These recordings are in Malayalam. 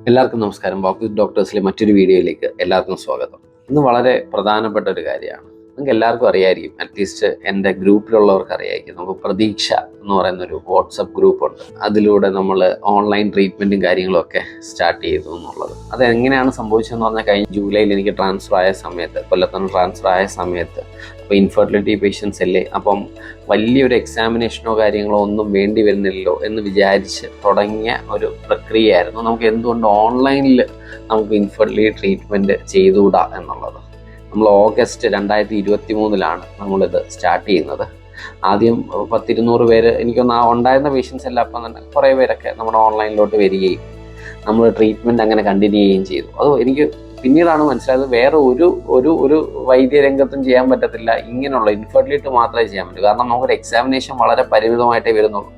എല്ലാവർക്കും നമസ്കാരം. വാക്ക് ഡോക്ടേഴ്സിലെ മറ്റൊരു വീഡിയോയിലേക്ക് എല്ലാവർക്കും സ്വാഗതം. ഇന്ന് വളരെ പ്രധാനപ്പെട്ട ഒരു കാര്യമാണ്. നിങ്ങൾക്ക് എല്ലാവർക്കും അറിയായിരിക്കും, അറ്റ്ലീസ്റ്റ് എൻ്റെ ഗ്രൂപ്പിലുള്ളവർക്ക് അറിയായിരിക്കും. നമുക്ക് പ്രതീക്ഷ എന്ന് പറയുന്നൊരു വാട്സപ്പ് ഗ്രൂപ്പുണ്ട്. അതിലൂടെ നമ്മൾ ഓൺലൈൻ ട്രീറ്റ്മെൻറ്റും കാര്യങ്ങളും ഒക്കെ സ്റ്റാർട്ട് ചെയ്തു എന്നുള്ളത്. അതെങ്ങനെയാണ് സംഭവിച്ചതെന്ന് പറഞ്ഞാൽ, കഴിഞ്ഞ ജൂലൈയിൽ എനിക്ക് ട്രാൻസ്ഫർ ആയ സമയത്ത്, കൊല്ലത്തുനിന്ന് ട്രാൻസ്ഫർ ആയ സമയത്ത്, അപ്പോൾ ഇൻഫെർട്ടിലിറ്റി പേഷ്യൻസ് അല്ലേ, അപ്പം വലിയൊരു എക്സാമിനേഷനോ കാര്യങ്ങളോ ഒന്നും വേണ്ടി വരുന്നില്ലല്ലോ എന്ന് വിചാരിച്ച് തുടങ്ങിയ ഒരു പ്രക്രിയയായിരുന്നു. നമുക്ക് എന്തുകൊണ്ട് ഓൺലൈനിൽ നമുക്ക് ഇൻഫെർട്ടിലിറ്റി ട്രീറ്റ്മെൻറ്റ് ചെയ്തുകൂടാ എന്നുള്ളത്. നമ്മൾ ഓഗസ്റ്റ് 2023 നമ്മളിത് സ്റ്റാർട്ട് ചെയ്യുന്നത്. ആദ്യം 100-200 പേര്, എനിക്കൊന്ന് ഉണ്ടായിരുന്ന പേഷ്യൻസ് എല്ലാം അപ്പം തന്നെ കുറേ പേരൊക്കെ നമ്മുടെ ഓൺലൈനിലോട്ട് വരികയും നമ്മൾ ട്രീറ്റ്മെൻറ്റ് അങ്ങനെ കണ്ടിന്യൂ ചെയ്യുകയും ചെയ്തു. അത് എനിക്ക് പിന്നീടാണ് മനസ്സിലായത്, വേറെ ഒരു വൈദ്യരംഗത്തും ചെയ്യാൻ പറ്റത്തില്ല, ഇങ്ങനെയുള്ള ഇൻഫെർട്ടിലിറ്റി മാത്രമേ ചെയ്യാൻ പറ്റൂ. കാരണം നമുക്കൊരു എക്സാമിനേഷൻ വളരെ പരിമിതമായിട്ടേ വരുന്നുള്ളൂ.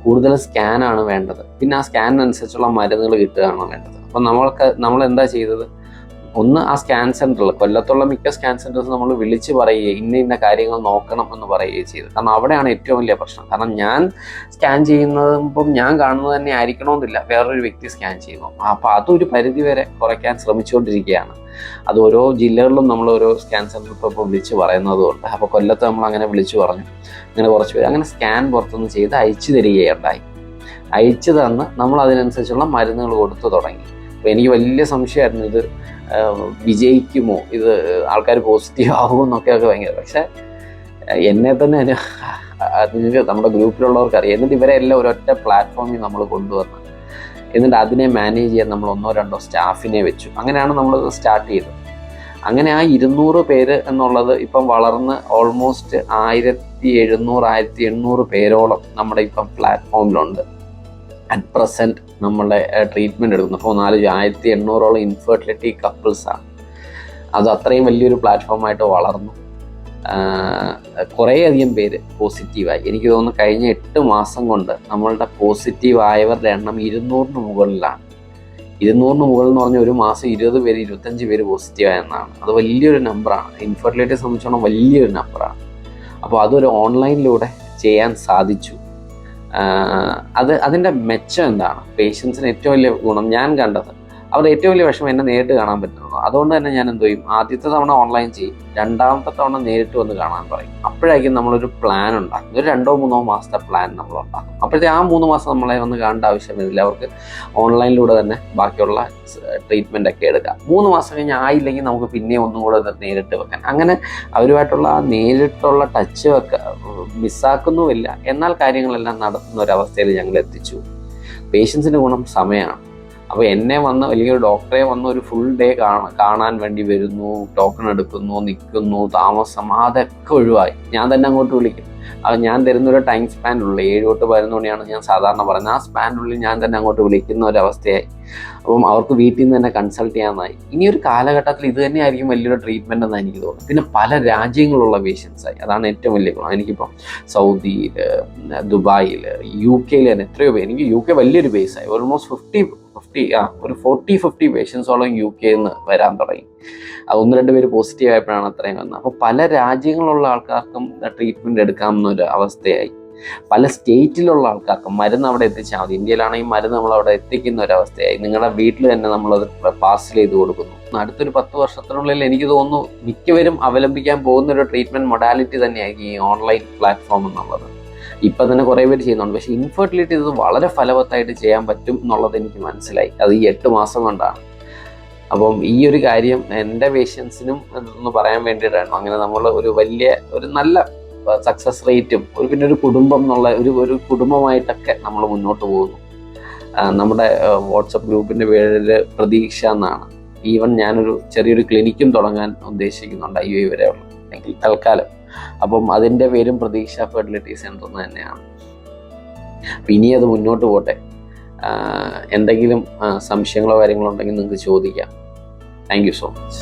കൂടുതൽ സ്കാനാണ് വേണ്ടത്. പിന്നെ ആ സ്കാനിനനുസരിച്ചുള്ള മരുന്നുകൾ കിട്ടുകയാണ് വേണ്ടത്. അപ്പം നമ്മൾ എന്താ ചെയ്തത്, ഒന്ന് ആ സ്കാൻ സെൻറ്ററിൽ, കൊല്ലത്തുള്ള മിക്ക സ്കാൻ സെൻറ്റേഴ്സ് നമ്മൾ വിളിച്ച് പറയുകയും ഇന്ന കാര്യങ്ങൾ നോക്കണം എന്ന് പറയുകയും ചെയ്തു. കാരണം അവിടെയാണ് ഏറ്റവും വലിയ പ്രശ്നം. കാരണം ഞാൻ സ്കാൻ ചെയ്യുന്നതും ഞാൻ കാണുന്നത് തന്നെ ആയിരിക്കണമെന്നില്ല, വേറൊരു വ്യക്തി സ്കാൻ ചെയ്യുന്നു. അപ്പോൾ അതൊരു പരിധിവരെ കുറയ്ക്കാൻ ശ്രമിച്ചുകൊണ്ടിരിക്കുകയാണ്. അത് ഓരോ ജില്ലകളിലും നമ്മൾ ഓരോ സ്കാൻ സെൻറ്റർ ഇപ്പോൾ വിളിച്ച് പറയുന്നതുകൊണ്ട്, അപ്പോൾ കൊല്ലത്ത് നമ്മൾ അങ്ങനെ വിളിച്ചു പറഞ്ഞു. അങ്ങനെ കുറച്ച് പേര് അങ്ങനെ സ്കാൻ പുറത്തുനിന്ന് ചെയ്ത് അയച്ചു തരികയുണ്ടായി. അയച്ചു തന്ന് നമ്മൾ അതിനനുസരിച്ചുള്ള മരുന്നുകൾ കൊടുത്തു തുടങ്ങി. അപ്പോൾ എനിക്ക് വലിയ സംശയമായിരുന്നു, ഇത് വിജയിക്കുമോ, ഇത് ആൾക്കാർ പോസിറ്റീവ് ആകുമോ എന്നൊക്കെയൊക്കെ ഭയങ്കര. പക്ഷെ എന്നെ തന്നെ നിങ്ങൾക്ക് നമ്മുടെ ഗ്രൂപ്പിലുള്ളവർക്ക് അറിയാം. എന്നിട്ട് ഇവരെ എല്ലാം ഒരൊറ്റ പ്ലാറ്റ്ഫോമിൽ നമ്മൾ കൊണ്ടുവന്ന്, എന്നിട്ട് അതിനെ മാനേജ് ചെയ്യാൻ നമ്മൾ 1-2 സ്റ്റാഫിനെ വെച്ചു. അങ്ങനെയാണ് നമ്മളത് സ്റ്റാർട്ട് ചെയ്തത്. അങ്ങനെ ആ 200 പേര് എന്നുള്ളത് ഇപ്പം വളർന്ന് ഓൾമോസ്റ്റ് 1700-1800 പേരോളം നമ്മുടെ ഇപ്പം പ്ലാറ്റ്ഫോമിലുണ്ട്. അറ്റ് പ്രസൻറ്റ് നമ്മളെ ട്രീറ്റ്മെൻറ്റ് എടുക്കുന്നു. അപ്പോൾ 1800ഓളം ഇൻഫെർട്ടിലിറ്റി കപ്പിൾസാണ്. അത് അത്രയും വലിയൊരു പ്ലാറ്റ്ഫോമായിട്ട് വളർന്നു. കുറേയധികം പേര് പോസിറ്റീവായി. എനിക്ക് തോന്നുന്നു കഴിഞ്ഞ 8 മാസം കൊണ്ട് നമ്മളുടെ പോസിറ്റീവായവരുടെ എണ്ണം 200-ന് മുകളിലാണ്. 200-ന് മുകളിൽ എന്ന് പറഞ്ഞാൽ ഒരു മാസം 20 പേര് 25 പേര് പോസിറ്റീവായെന്നാണ്. അത് വലിയൊരു നമ്പറാണ്. ഇൻഫെർട്ടിലിറ്റിയെ സംബന്ധിച്ചോളം വലിയൊരു നമ്പറാണ്. അപ്പോൾ അതൊരു ഓൺലൈനിലൂടെ ചെയ്യാൻ സാധിച്ചു. അതിൻ്റെ മെച്ചം എന്താണ്? പേഷ്യൻസിന് ഏറ്റവും വലിയ ഗുണം ഞാൻ കണ്ടത്, അവരുടെ ഏറ്റവും വലിയ വിഷമം എന്നെ നേരിട്ട് കാണാൻ പറ്റുന്നത്. അതുകൊണ്ട് തന്നെ ഞാൻ എന്ത് ചെയ്യും, ആദ്യത്തെ തവണ ഓൺലൈൻ ചെയ്യും, 2ാമത്തെ തവണ നേരിട്ട് വന്ന് കാണാൻ പറയും. അപ്പോഴായിരിക്കും നമ്മളൊരു പ്ലാൻ ഉണ്ടാക്കും. ഒരു 2-3 മാസത്തെ പ്ലാൻ നമ്മൾ ഉണ്ടാക്കും. അപ്പോഴത്തെ ആ 3 മാസം നമ്മളെ വന്ന് കാണേണ്ട ആവശ്യം വരില്ല. അവർക്ക് ഓൺലൈനിലൂടെ തന്നെ ബാക്കിയുള്ള ട്രീറ്റ്മെൻ്റ് ഒക്കെ എടുക്കാം. 3 മാസം കഴിഞ്ഞ് ആയില്ലെങ്കിൽ നമുക്ക് പിന്നെ ഒന്നും കൂടെ നേരിട്ട് വെക്കാൻ. അങ്ങനെ അവരുമായിട്ടുള്ള ആ നേരിട്ടുള്ള ടച്ച് മിസ്സാക്കുന്നുമില്ല. എന്നാൽ കാര്യങ്ങളെല്ലാം നടത്തുന്ന ഒരവസ്ഥയിൽ ഞങ്ങൾ എത്തിച്ചു. പേഷ്യൻസിന് ഗുണം സമയമാണ്. അപ്പോൾ എന്നെ വന്ന്, അല്ലെങ്കിൽ ഒരു ഡോക്ടറെ വന്ന് ഒരു ഫുൾ ഡേ കാണാൻ വേണ്ടി വരുന്നു, ടോക്കൺ എടുക്കുന്നു, നിൽക്കുന്നു, താമസം, അതൊക്കെ ഒഴിവായി. ഞാൻ തന്നെ അങ്ങോട്ട് വിളിക്കും. അത് ഞാൻ തരുന്നൊരു ടൈം സ്പാനുള്ളിൽ 7-11 മണിയാണ് ഞാൻ സാധാരണ പറയുന്നത്. ആ സ്പാനുള്ളിൽ ഞാൻ തന്നെ അങ്ങോട്ട് വിളിക്കുന്ന ഒരവസ്ഥയായി. അപ്പം അവർക്ക് വീട്ടിൽ നിന്ന് തന്നെ കൺസൾട്ട് ചെയ്യാനായി. ഇനിയൊരു കാലഘട്ടത്തിൽ ഇത് തന്നെയായിരിക്കും വലിയൊരു ട്രീറ്റ്മെൻ്റ് എന്ന് എനിക്ക് തോന്നുന്നു. പിന്നെ പല രാജ്യങ്ങളുള്ള പേഷ്യൻസായി. അതാണ് ഏറ്റവും വലിയ ഗുണം. എനിക്കിപ്പം സൗദിയിൽ, ദുബായിൽ, UK തന്നെ എത്രയോ പേര്, എനിക്ക് UK വലിയൊരു ബേസായി. ഓൾമോസ്റ്റ് 40-50 പേഷ്യൻസോളം UK വരാൻ തുടങ്ങി. അത് 1-2 പേര് പോസിറ്റീവ് ആയപ്പോഴാണ് അത്രയും വന്നത്. അപ്പോൾ പല രാജ്യങ്ങളുള്ള ആൾക്കാർക്കും ട്രീറ്റ്മെൻറ്റ് എടുക്കാവുന്നൊരു അവസ്ഥയായി. പല സ്റ്റേറ്റിലുള്ള ആൾക്കാർക്കും മരുന്ന് അവിടെ എത്തിച്ചാൽ മതി. ഇന്ത്യയിലാണെങ്കിൽ മരുന്ന് നമ്മൾ അവിടെ എത്തിക്കുന്ന ഒരവസ്ഥയായി. നിങ്ങളുടെ വീട്ടിൽ തന്നെ നമ്മളത് പാർസൽ ചെയ്ത് കൊടുക്കുന്നു. അടുത്തൊരു 10 വർഷത്തിനുള്ളിൽ എനിക്ക് തോന്നുന്നു മിക്കവരും അവലംബിക്കാൻ പോകുന്നൊരു ട്രീറ്റ്മെൻറ്റ് മൊഡാലിറ്റി തന്നെയായിരിക്കും ഈ ഓൺലൈൻ പ്ലാറ്റ്ഫോം എന്നുള്ളത്. ഇപ്പം തന്നെ കുറേ പേര് ചെയ്യുന്നുണ്ട്. പക്ഷേ ഇൻഫെർട്ടിലിറ്റി ഇത് വളരെ ഫലവത്തായിട്ട് ചെയ്യാൻ പറ്റും എന്നുള്ളത് എനിക്ക് മനസ്സിലായി. അത് ഈ 8 മാസം കൊണ്ടാണ്. അപ്പം ഈ ഒരു കാര്യം എൻ്റെ പേഷ്യൻസിനും ഒന്ന് പറയാൻ വേണ്ടിയിട്ടാണ്. അങ്ങനെ നമ്മൾ ഒരു നല്ല സക്സസ് റേറ്റും പിന്നെ ഒരു കുടുംബം എന്നുള്ള ഒരു കുടുംബമായിട്ടൊക്കെ നമ്മൾ മുന്നോട്ട് പോകുന്നു. നമ്മുടെ വാട്സപ്പ് ഗ്രൂപ്പിൻ്റെ പേര് പ്രതീക്ഷ എന്നാണ്. ഈവൻ ഞാനൊരു ചെറിയൊരു ക്ലിനിക്കും തുടങ്ങാൻ ഉദ്ദേശിക്കുന്നുണ്ട്, IUI വരെയുള്ള, അല്ലെങ്കിൽ തൽക്കാലം. അപ്പം അതിൻ്റെ പേരും പ്രതീക്ഷ ഫെർട്ടിലിറ്റി സെൻ്റർ എന്ന് തന്നെയാണ്. ഇനി അത് മുന്നോട്ട് പോട്ടെ. എന്തെങ്കിലും സംശയങ്ങളോ കാര്യങ്ങളോ ഉണ്ടെങ്കിൽ നിങ്ങൾക്ക് ചോദിക്കാം. Thank you so much.